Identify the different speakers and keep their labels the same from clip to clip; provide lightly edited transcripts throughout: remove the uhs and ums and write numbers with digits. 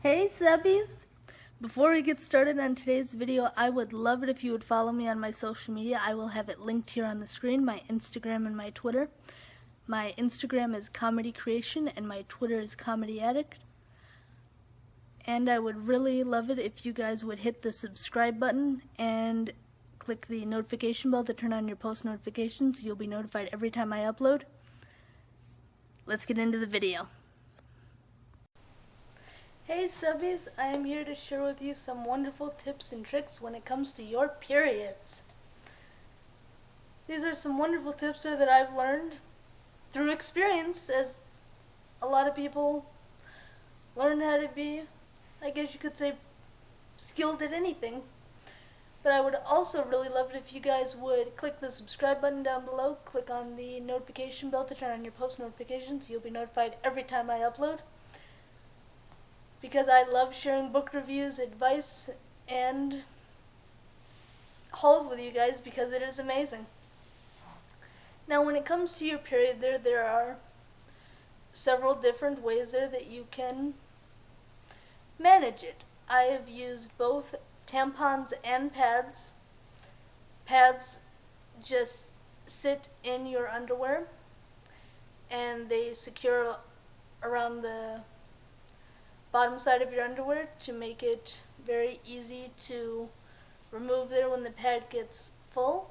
Speaker 1: Hey subbies! Before we get started on today's video, I would love it if you would follow me on my social media. I will have it linked here on the screen, my Instagram and my Twitter. My Instagram is Comedy Creation and my Twitter is Comedy Addict. And I would really love it if you guys would hit the subscribe button and click the notification bell to turn on your post notifications. You'll be notified every time I upload. Let's get into the video. Hey subbies, I am here to share with you some wonderful tips and tricks when it comes to your periods. These are some wonderful tips that I've learned through experience, as a lot of people learn how to be, I guess you could say, skilled at anything. But I would also really love it if you guys would click the subscribe button down below, click on the notification bell to turn on your post notifications. You'll be notified every time I upload, because I love sharing book reviews, advice, and hauls with you guys because it is amazing. Now when it comes to your period, there are several different ways that you can manage it. I have used both tampons and pads. Pads just sit in your underwear and they secure around the bottom side of your underwear to make it very easy to remove there when the pad gets full.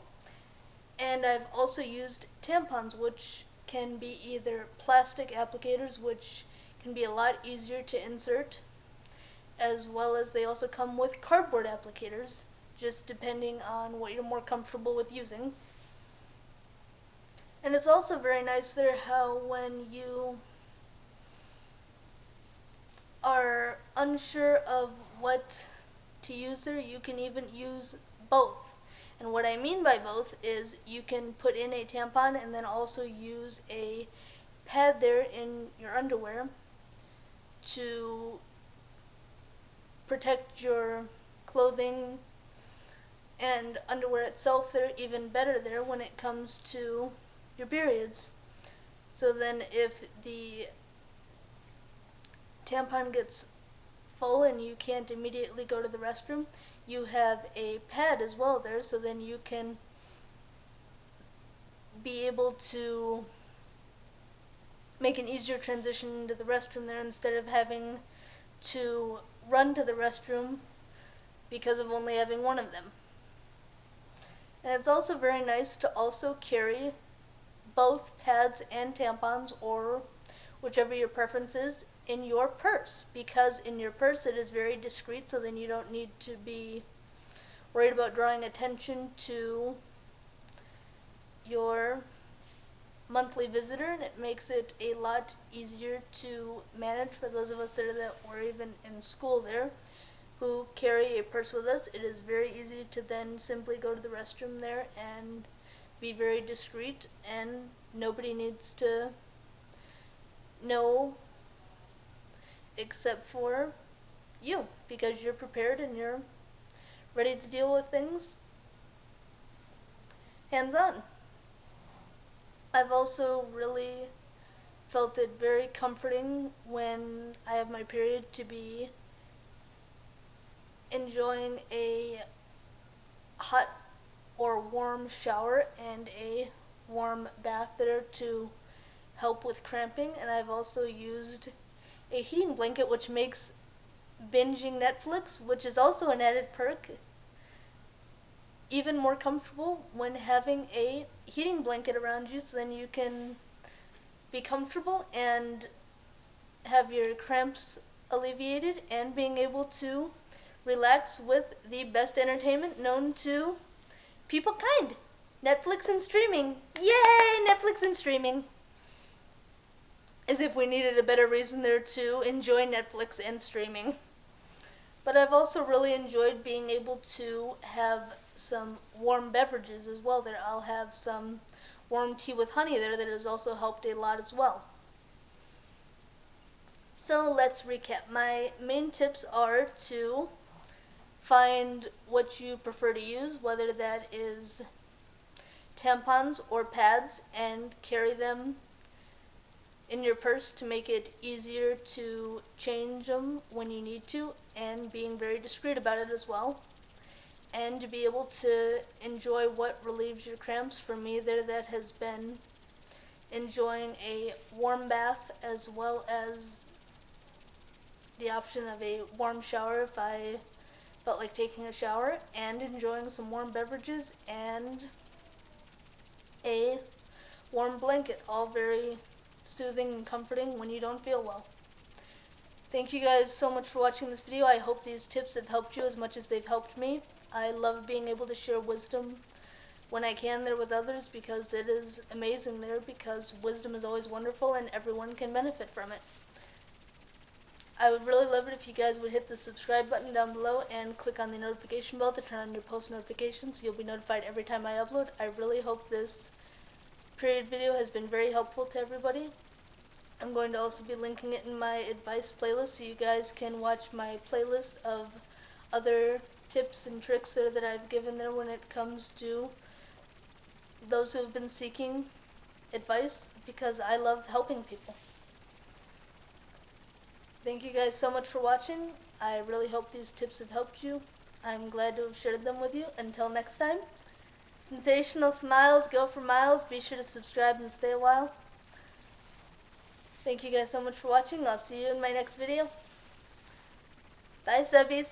Speaker 1: And I've also used tampons, which can be either plastic applicators, which can be a lot easier to insert, as well as they also come with cardboard applicators, just depending on what you're more comfortable with using. And it's also very nice there how when you are unsure of what to use there, you can even use both. And what I mean by both is you can put in a tampon and then also use a pad there in your underwear to protect your clothing and underwear itself there even better there when it comes to your periods. So then if the tampon gets full and you can't immediately go to the restroom, you have a pad as well there, so then you can be able to make an easier transition into the restroom there instead of having to run to the restroom because of only having one of them. And it's also very nice to also carry both pads and tampons, or whichever your preference is, in your purse, because in your purse it is very discreet, so then you don't need to be worried about drawing attention to your monthly visitor, and it makes it a lot easier to manage for those of us that were even in school there who carry a purse with us. It is very easy to then simply go to the restroom there and be very discreet, and nobody needs to know except for you, because you're prepared and you're ready to deal with things hands-on. I've also really felt it very comforting when I have my period to be enjoying a hot or warm shower and a warm bath there to help with cramping. And I've also used a heating blanket, which makes binging Netflix, which is also an added perk, even more comfortable when having a heating blanket around you, so then you can be comfortable and have your cramps alleviated and being able to relax with the best entertainment known to people kind, Netflix and streaming. Yay, Netflix and streaming! As if we needed a better reason there to enjoy Netflix and streaming. But I've also really enjoyed being able to have some warm beverages as well there. I'll have some warm tea with honey there that has also helped a lot as well. So let's recap. My main tips are to find what you prefer to use, whether that is tampons or pads, and carry them in your purse to make it easier to change them when you need to, and being very discreet about it as well. And to be able to enjoy what relieves your cramps. For me there, that has been enjoying a warm bath, as well as the option of a warm shower if I felt like taking a shower, and enjoying some warm beverages and a warm blanket, all very soothing and comforting when you don't feel well. Thank you guys so much for watching this video. I hope these tips have helped you as much as they've helped me. I love being able to share wisdom when I can there with others, because it is amazing there, because wisdom is always wonderful and everyone can benefit from it. I would really love it if you guys would hit the subscribe button down below and click on the notification bell to turn on your post notifications so you'll be notified every time I upload. I really hope this period video has been very helpful to everybody. I'm going to also be linking it in my advice playlist so you guys can watch my playlist of other tips and tricks there that I've given there when it comes to those who have been seeking advice, because I love helping people. Thank you guys so much for watching. I really hope these tips have helped you. I'm glad to have shared them with you. Until next time, sensational smiles go for miles. Be sure to subscribe and stay a while. Thank you guys so much for watching. I'll see you in my next video. Bye, subbies.